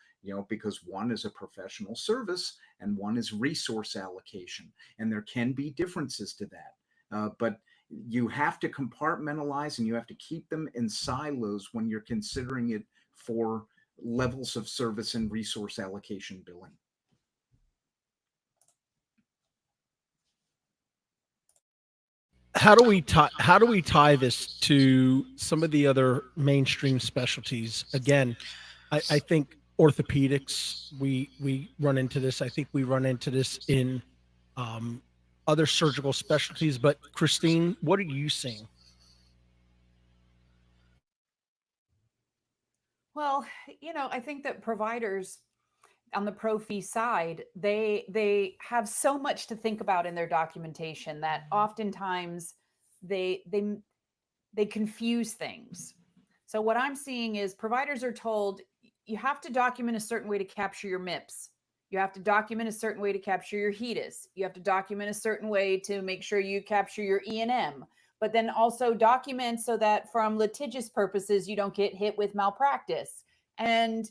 because one is a professional service and one is resource allocation, and there can be differences to that. But you have to compartmentalize and you have to keep them in silos when you're considering it for levels of service and resource allocation billing. How do we tie this to some of the other mainstream specialties? Again, I think orthopedics, we run into this. I think we run into this in other surgical specialties. But Christine, what are you seeing? Well, I think that providers on the pro fee side, they have so much to think about in their documentation that oftentimes they confuse things. So what I'm seeing is providers are told you have to document a certain way to capture your MIPS. You have to document a certain way to capture your HEDIS. You have to document a certain way to make sure you capture your E&M, but then also document so that from litigious purposes, you don't get hit with malpractice. And,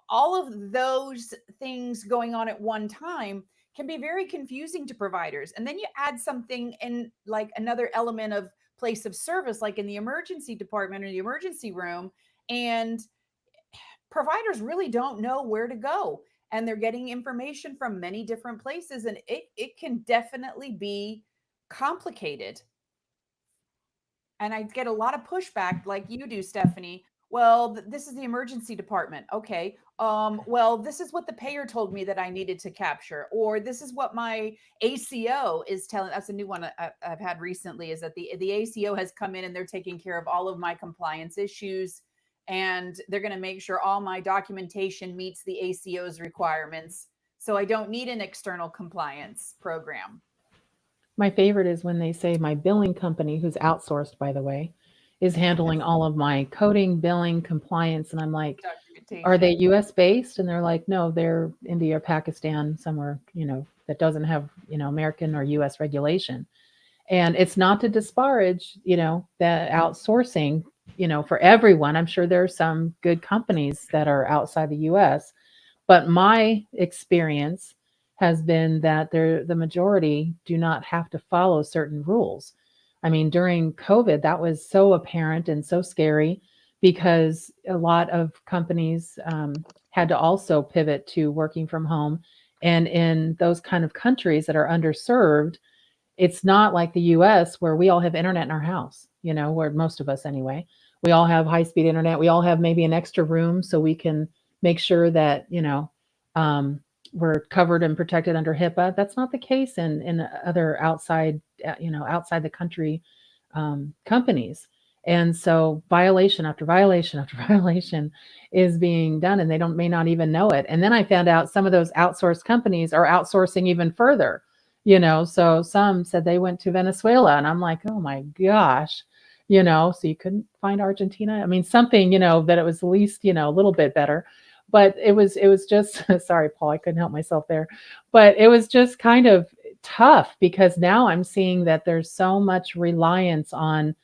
all of those things going on at one time can be very confusing to providers. And then you add something in like another element of place of service, like in the emergency department or the emergency room, and providers really don't know where to go. And they're getting information from many different places, and it can definitely be complicated. And I get a lot of pushback like you do, Stephanie. Well, this is the emergency department. Okay. Well, this is what the payer told me that I needed to capture, or this is what my ACO is telling. That's a new one I've had recently, is that the ACO has come in and they're taking care of all of my compliance issues. And they're going to make sure all my documentation meets the ACO's requirements. So I don't need an external compliance program. My favorite is when they say my billing company, who's outsourced, by the way, is handling all of my coding, billing, compliance. And I'm like, are they US based? And they're like, no, they're India or Pakistan, somewhere, that doesn't have, American or US regulation. And it's not to disparage, that outsourcing, for everyone. I'm sure there are some good companies that are outside the US, but my experience has been that the majority do not have to follow certain rules. I mean, during COVID, that was so apparent and so scary because a lot of companies had to also pivot to working from home. And in those kind of countries that are underserved, it's not like the US where we all have internet in our house, where most of us anyway. We all have high-speed internet. We all have maybe an extra room so we can make sure that, we're covered and protected under HIPAA. That's not the case in other outside the country companies. And so violation after violation after violation is being done, and they may not even know it. And then I found out some of those outsourced companies are outsourcing even further, so some said they went to Venezuela, and I'm like, oh my gosh, so you couldn't find Argentina. I mean, something, that it was at least, a little bit better. But it was just sorry, Paul, I couldn't help myself there. But it was just kind of tough because now I'm seeing that there's so much reliance on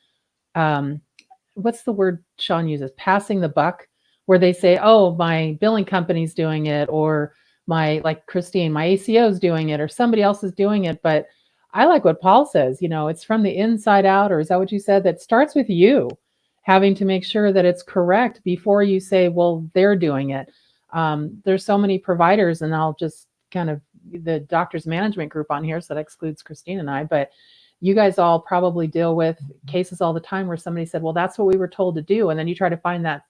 what's the word Sean uses? Passing the buck, where they say, oh, my billing company's doing it, or my, like Christine, my ACO is doing it, or somebody else is doing it. But I like what Paul says, it's from the inside out, or is that what you said? That starts with you having to make sure that it's correct before you say, well, they're doing it. There's so many providers, and I'll just kind of the doctor's management group on here, so that excludes Christine and I, but you guys all probably deal with cases all the time where somebody said, well, that's what we were told to do. And then you try to find that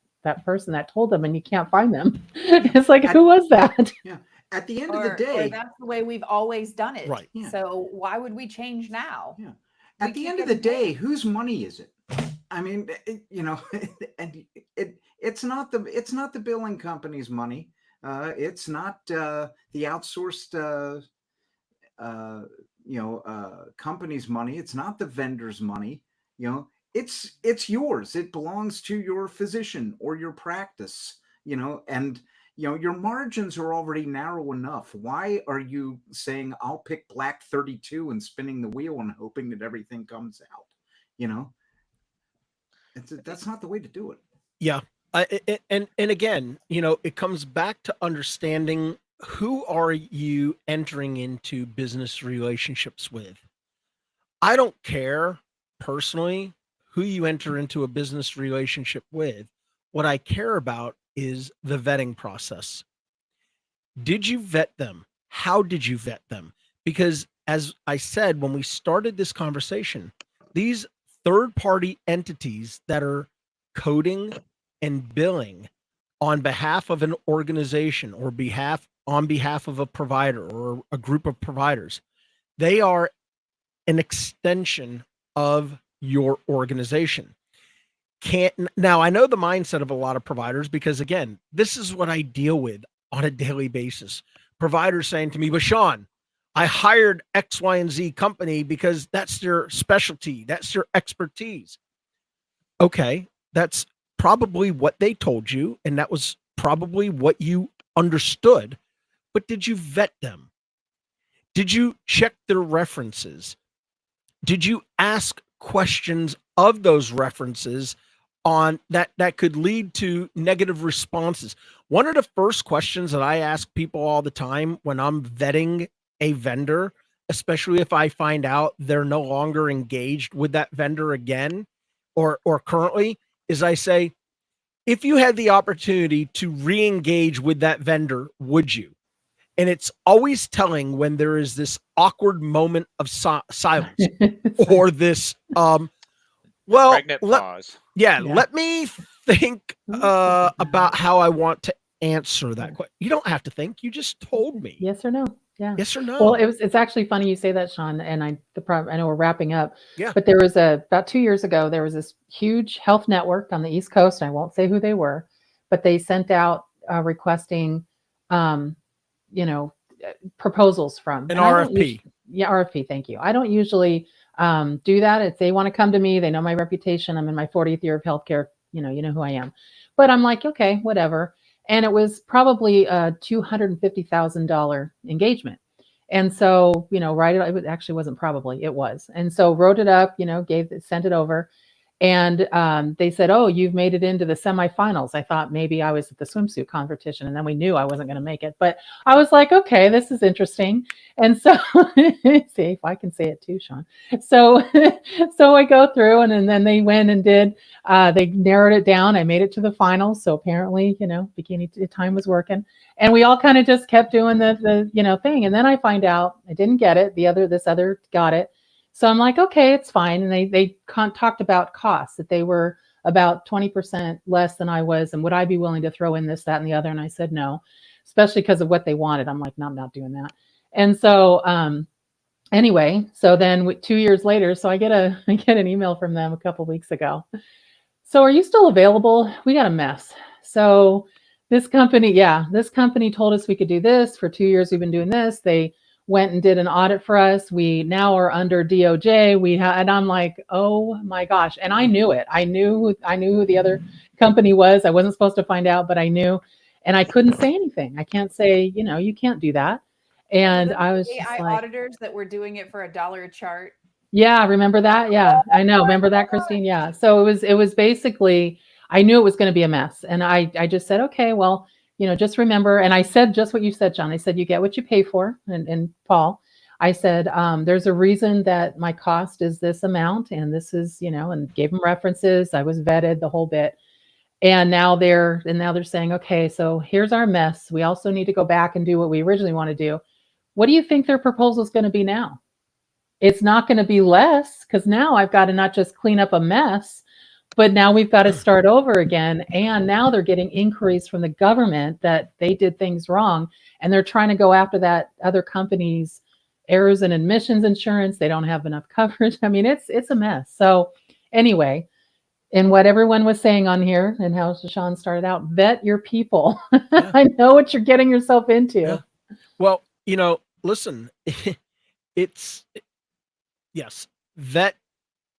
person that told them and you can't find them. It's like, who was that? Yeah. At the end of the day, or that's the way we've always done it. Right. Yeah. So why would we change now? Yeah. At the end of the day, whose money is it? I mean, and it's not the billing company's money. It's not the outsourced company's money. It's not the vendor's money. It's yours. It belongs to your physician or your practice. And your margins are already narrow enough. Why are you saying I'll pick black 32 and spinning the wheel and hoping that everything comes out? That's not the way to do it. Yeah. And again, it comes back to understanding who are you entering into business relationships with. I don't care personally who you enter into a business relationship with. What I care about is the vetting process. Did you vet them? How did you vet them? Because as I said, when we started this conversation, these third-party entities that are coding and billing on behalf of an organization or on behalf of a provider or a group of providers, they are an extension of your organization. Now, I know the mindset of a lot of providers because, again, this is what I deal with on a daily basis. Providers saying to me, but Sean, I hired X, Y, and Z company because that's their specialty. That's their expertise. Okay, that's probably what they told you, and that was probably what you understood. But did you vet them? Did you check their references? Did you ask questions of those references on that could lead to negative responses? One of the first questions that I ask people all the time when I'm vetting a vendor, especially if I find out they're no longer engaged with that vendor again or currently, is I say, if you had the opportunity to re-engage with that vendor, would you? And it's always telling when there is this awkward moment of silence or this, pregnant pause. Yeah, let me think about how I want to answer that question. You don't have to think. You just told me. Yes or no. Yeah. Yes or no. Well, it's actually funny you say that, Sean. And I know we're wrapping up. Yeah. But there was about 2 years ago, there was this huge health network on the East Coast. And I won't say who they were, but they sent out requesting, proposals from an RFP. RFP. Thank you. I don't usually do that. If they want to come to me, they know my reputation. I'm in my 40th year of healthcare. You know who I am. But I'm like, okay, whatever. And it was probably a $250,000 engagement. And so, it actually wasn't probably, it was. And so wrote it up, sent it over. And they said, oh, you've made it into the semifinals. I thought maybe I was at the swimsuit competition, and then we knew I wasn't going to make it. But I was like, okay, this is interesting. And so, see if I can say it too, Sean. So I go through, and then they went and did. They narrowed it down. I made it to the finals. So apparently, bikini time was working, and we all kind of just kept doing the thing. And then I find out I didn't get it. This other got it. So I'm like, okay, it's fine. And they talked about costs, that they were about 20% less than I was. And would I be willing to throw in this, that, and the other? And I said, no, especially because of what they wanted. I'm like, no, I'm not doing that. And so anyway, so then 2 years later, so I get an email from them a couple of weeks ago. So are you still available? We got a mess. So this company told us we could do this. For 2 years, we've been doing this. They went and did an audit for us. We now are under DOJ. And I'm like, oh my gosh. And I knew it. I knew who the other company was. I wasn't supposed to find out, but I knew. And I couldn't say anything. I can't say, you can't do that. And I was just AI like, auditors that were doing it for $1 a chart. yeah, remember that? Yeah, I know. Remember that, Christine? Yeah. So it was basically, I knew it was going to be a mess. And I just said, okay, well, just remember. And I said just what you said, John. I said, you get what you pay for. And Paul, I said, there's a reason that my cost is this amount. And this is, and gave them references. I was vetted the whole bit. And now they're saying, okay, so here's our mess. We also need to go back and do what we originally want to do. What do you think their proposal is going to be now? It's not going to be less, because now I've got to not just clean up a mess, but now we've got to start over again. And now they're getting inquiries from the government that they did things wrong. And they're trying to go after that other company's errors and admissions insurance. They don't have enough coverage. I mean, it's a mess. So anyway, and what everyone was saying on here and how Sean started out, vet your people. Yeah. I know what you're getting yourself into. Yeah. Well, listen, yes, vet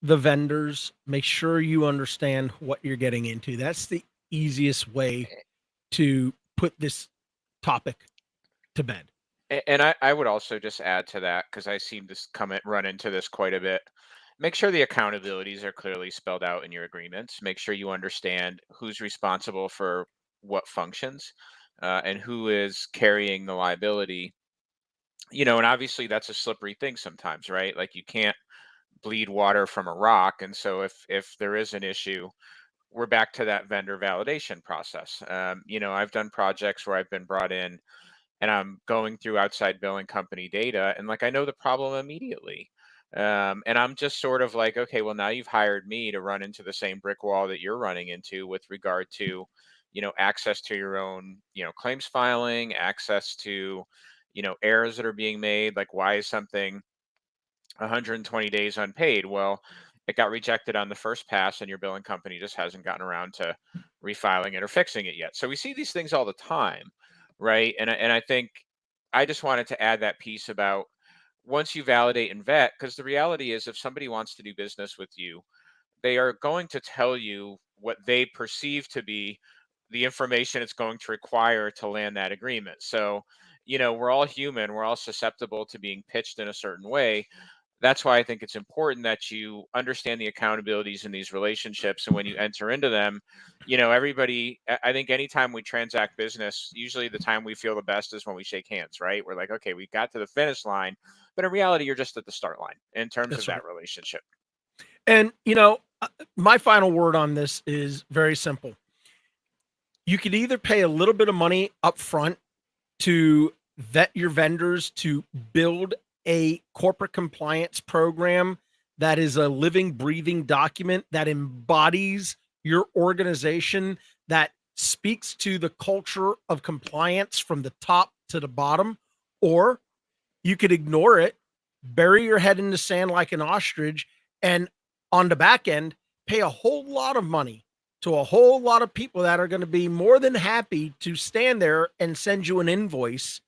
the vendors, make sure you understand what you're getting into. That's the easiest way to put this topic to bed. And I would also just add to that, because I seem to run into this quite a bit. Make sure the accountabilities are clearly spelled out in your agreements. Make sure you understand who's responsible for what functions, and who is carrying the liability. And obviously that's a slippery thing sometimes, right? Like, you can't bleed water from a rock. And so if there is an issue, we're back to that vendor validation process. I've done projects where I've been brought in and I'm going through outside billing company data, and like, I know the problem immediately. And I'm just sort of like, okay, well, now you've hired me to run into the same brick wall that you're running into with regard to, access to your own, claims filing, access to, errors that are being made. Like, why is something 120 days unpaid? Well, it got rejected on the first pass and your billing company just hasn't gotten around to refiling it or fixing it yet. So we see these things all the time, right? And I think I just wanted to add that piece about, once you validate and vet, because the reality is, if somebody wants to do business with you, they are going to tell you what they perceive to be the information it's going to require to land that agreement. So, we're all human, we're all susceptible to being pitched in a certain way. That's why I think it's important that you understand the accountabilities in these relationships. And when you enter into them, everybody, I think anytime we transact business, usually the time we feel the best is when we shake hands, right? We're like, okay, we got to the finish line, but in reality, you're just at the start line in terms That's of right. that relationship. And, my final word on this is very simple. You could either pay a little bit of money up front to vet your vendors, to build a corporate compliance program that is a living, breathing document that embodies your organization, that speaks to the culture of compliance from the top to the bottom. Or you could ignore it, bury your head in the sand like an ostrich, and on the back end, pay a whole lot of money to a whole lot of people that are going to be more than happy to stand there and send you an invoice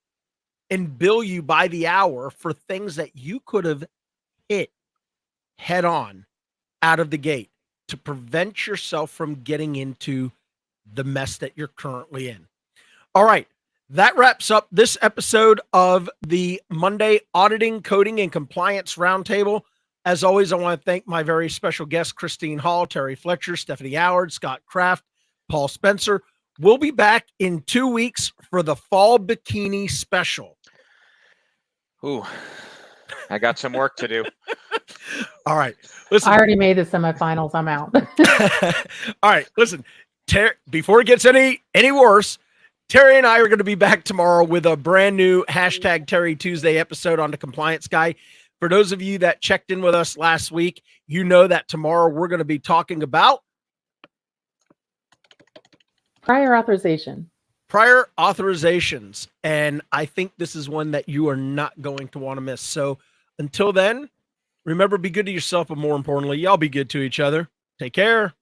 and bill you by the hour for things that you could have hit head on out of the gate to prevent yourself from getting into the mess that you're currently in. All right. That wraps up this episode of the Monday Auditing, Coding, and Compliance Roundtable. As always, I want to thank my very special guests, Christine Hall, Terry Fletcher, Stephanie Howard, Scott Kraft, Paul Spencer. We'll be back in 2 weeks for the Fall Bikini Special. Ooh, I got some work to do. All right. Listen. I already made the semifinals. I'm out. All right. Listen, before it gets any worse, Terry and I are going to be back tomorrow with a brand new hashtag Terry Tuesday episode on the Compliance Guy. For those of you that checked in with us last week, you know that tomorrow we're going to be talking about Prior authorization. Prior authorizations. And I think this is one that you are not going to want to miss. So until then, remember, be good to yourself, but more importantly, y'all be good to each other. Take care.